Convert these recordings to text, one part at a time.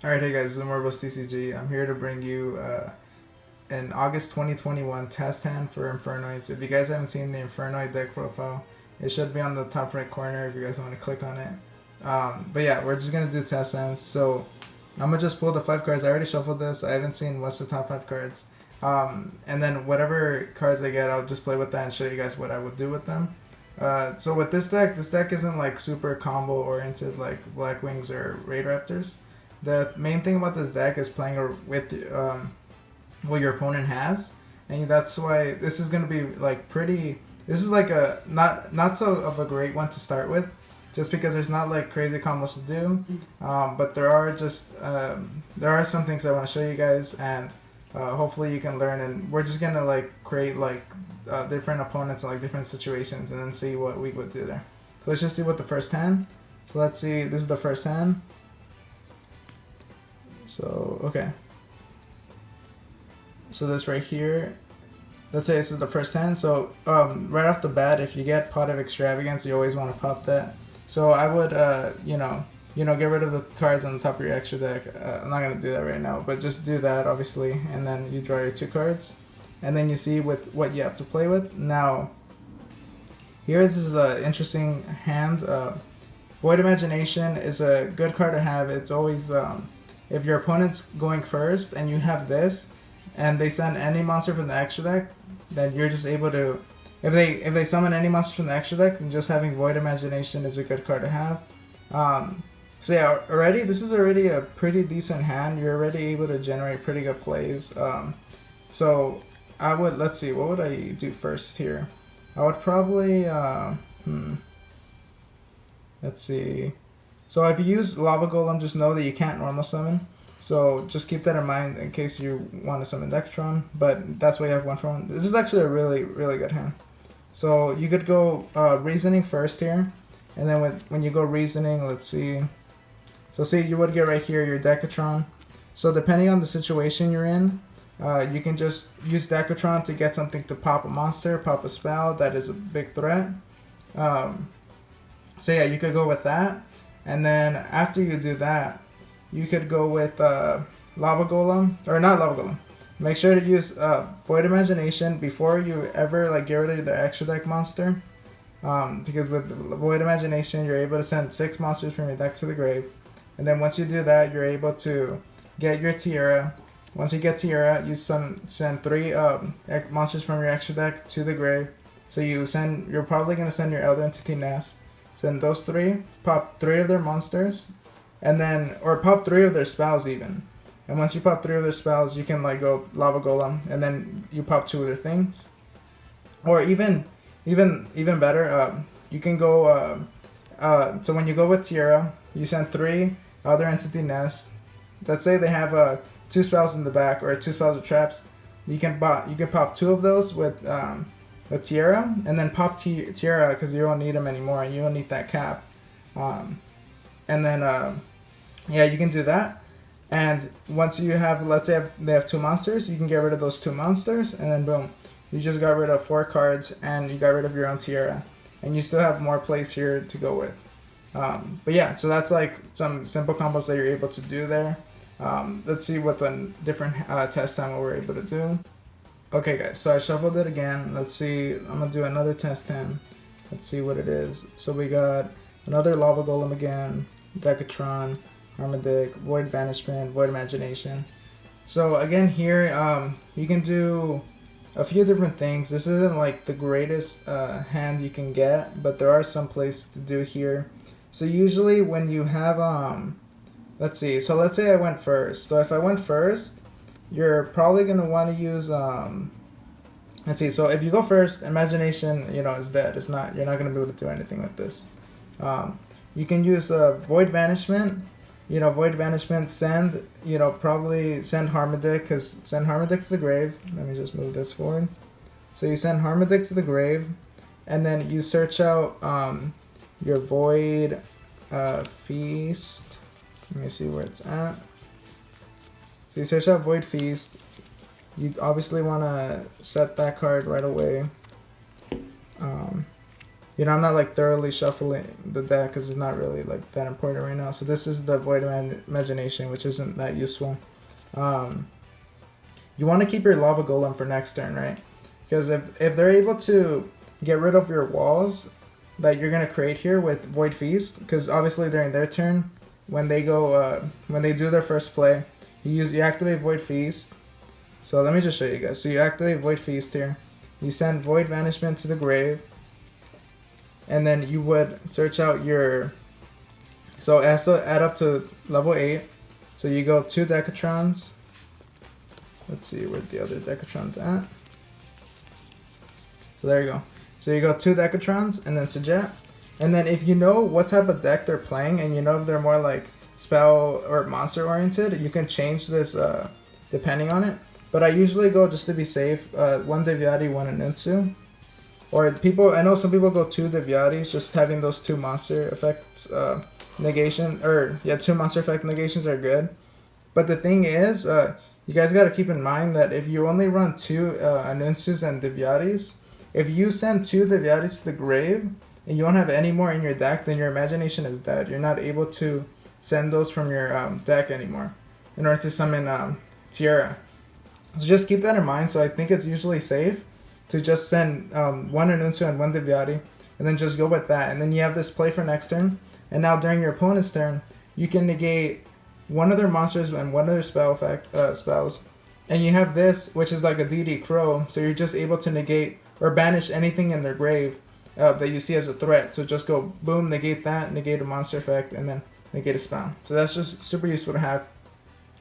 Alright, hey guys, this is Marvel's TCG. I'm here to bring you an August 2021 test hand for Infernoids. If you guys haven't seen the Infernoid deck profile, it should be on the top right corner if you guys want to click on it. But yeah, we're just going to do test hands. So I'm going to just pull the 5 cards. I already shuffled this. I haven't seen what's the top 5 cards. And then whatever cards I get, I'll just play with that and show you guys what I would do with them. So with this deck isn't like super combo oriented like Black Wings or Raid Raptors. The main thing about this deck is playing with what your opponent has, and that's why this is gonna be like pretty. This is like a not so of a great one to start with, just because there's not like crazy combos to do, but there are some things I want to show you guys, and hopefully you can learn. And we're just gonna like create like different opponents in like different situations, and then see what we would do there. So let's just see what the first hand. So let's see. This is the first hand. So, okay. So this right here, let's say this is the first hand. So right off the bat, if you get Pot of Extravagance, you always want to pop that. So I would, get rid of the cards on the top of your extra deck. I'm not going to do that right now, but just do that, obviously. And then you draw your 2 cards. And then you see with what you have to play with. Now, here this is an interesting hand. Void Imagination is a good card to have. It's always... if your opponent's going first and you have this, and they send any monster from the extra deck, then you're just able to, if they summon any monster from the extra deck, then just having Void Imagination is a good card to have. So yeah, this is already a pretty decent hand. You're already able to generate pretty good plays. So let's see, what would I do first here? I would probably, let's see. So if you use Lava Golem, just know that you can't normal summon. So just keep that in mind in case you want to summon Dextron. But that's why you have 1 for 1. This is actually a really, really good hand. So you could go Reasoning first here. And then when you go Reasoning, let's see. So see, you would get right here your Decatron. So depending on the situation you're in, you can just use Decatron to get something to pop a monster, pop a spell. That is a big threat. So yeah, you could go with that. And then after you do that, you could go with Lava Golem, or not Lava Golem. Make sure to use Void Imagination before you ever like get rid of the extra deck monster, because with Void Imagination you're able to send 6 monsters from your deck to the grave, and then once you do that, you're able to get your Tiara. Once you get Tiara, you send 3 monsters from your extra deck to the grave. So you're probably gonna send your Elder Entity Nest. Send those 3, pop 3 of their monsters, and then, or pop 3 of their spells even. And once you pop 3 of their spells, you can like go Lava Golem, and then you pop 2 of their things. Or even better, you can go, so when you go with Tiara, you send 3 other entity nests. Let's say they have 2 spells in the back, or 2 spells with traps. You can pop 2 of those with Tiara, and then pop Tiara because you don't need them anymore. You don't need that cap. And then, yeah, you can do that. And once you have, let's say they have 2 monsters, you can get rid of those 2 monsters, and then boom, you just got rid of 4 cards, and you got rid of your own Tiara. And you still have more plays here to go with. But yeah, so that's like some simple combos that you're able to do there. Let's see what the different test time we're able to do. Okay guys, so I shuffled it again. Let's see, I'm gonna do another test hand. Let's see what it is. So we got another Lava Golem again, Decatron, Armadic, Void Banishment, Void Imagination. So again here, you can do a few different things. This isn't like the greatest hand you can get, but there are some plays to do here. So usually when you have, let's see, so let's say I went first. So if I went first, you're probably going to want to use, let's see, so if you go first, Imagination, is dead. You're not going to be able to do anything with this. You can use Void Banishment. Void Banishment, probably send Harmadic, because send Harmadic to the grave. Let me just move this forward. So you send Harmadic to the grave, and then you search out your Void Feast. Let me see where it's at. So you search out Void Feast. You obviously want to set that card right away. You know, I'm not like thoroughly shuffling the deck because it's not really like that important right now. So this is the Void Imagination, which isn't that useful. You want to keep your Lava Golem for next turn, right? Because if they're able to get rid of your walls that you're gonna create here with Void Feast, because obviously during their turn, when they go when they do their first play, you activate Void Feast. So let me just show you guys. So you activate Void Feast here. You send Void Banishment to the grave, and then you would search out your. So it has to add up to level 8. So you go 2 Decatrons. Let's see where the other Decatron's at. So there you go. So you go 2 Decatrons and then Sajet. And then if you know what type of deck they're playing and you know if they're more like spell or monster oriented, you can change this depending on it. But I usually go, just to be safe, 1 Devyati, 1 Anitsu. Or people, I know some people go 2 Devyatis, just having those 2 monster effects negation, or yeah, 2 monster effect negations are good. But the thing is, you guys got to keep in mind that if you only run 2 Anitsus and Devyatis, if you send 2 Devyatis to the grave and you don't have any more in your deck, then your imagination is dead. You're not able to send those from your deck anymore in order to summon Tierra. So just keep that in mind. So I think it's usually safe to just send 1 Anunsu and 1 Devyati, and then just go with that. And then you have this play for next turn. And now during your opponent's turn, you can negate one of their monsters and one of their spells. And you have this, which is like a DD Crow. So you're just able to negate or banish anything in their grave that you see as a threat. So just go boom, negate that, negate a monster effect, and then negate a spell. So that's just super useful to have.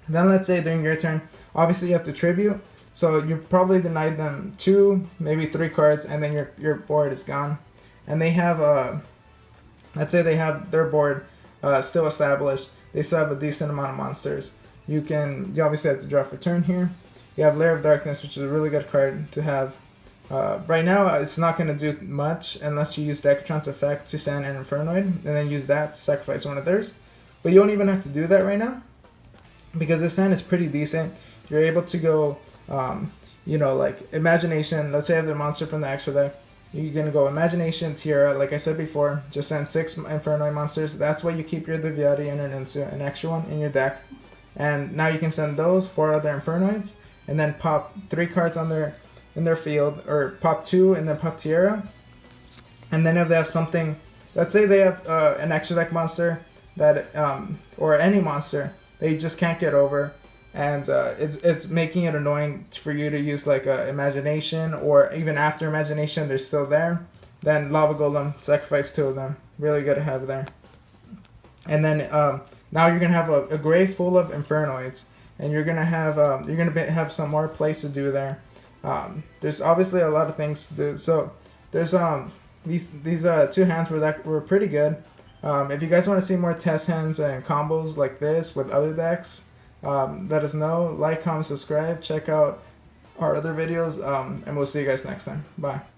Then let's say during your turn, obviously you have to tribute. So you probably denied them 2, maybe 3 cards, and then your board is gone. And they have let's say they have their board still established. They still have a decent amount of monsters. You obviously have to draw for turn here. You have Lair of Darkness, which is a really good card to have. Right now, it's not going to do much unless you use Decatron's effect to send an Infernoid, and then use that to sacrifice one of theirs. But you don't even have to do that right now, because this hand is pretty decent. You're able to go, you know, like Imagination. Let's say I have the monster from the extra deck. You're going to go Imagination, Tierra, like I said before, just send 6 Infernoid monsters. That's why you keep your Devyati and an extra one in your deck. And now you can send those 4 other Infernoids, and then pop 3 cards on in their field, or pop 2 and then pop Tierra. And then if they have something, let's say they have an extra deck monster that, or any monster, they just can't get over, and it's making it annoying for you to use like Imagination, or even after Imagination they're still there, then Lava Golem, sacrifice 2 of them. Really good to have there. And then now you're gonna have a grave full of Infernoids, and you're gonna have some more plays to do there. There's obviously a lot of things to do. So there's these 2 hands were pretty good. If you guys want to see more test hands and combos like this with other decks, let us know. Like, comment, subscribe. Check out our other videos, and we'll see you guys next time. Bye.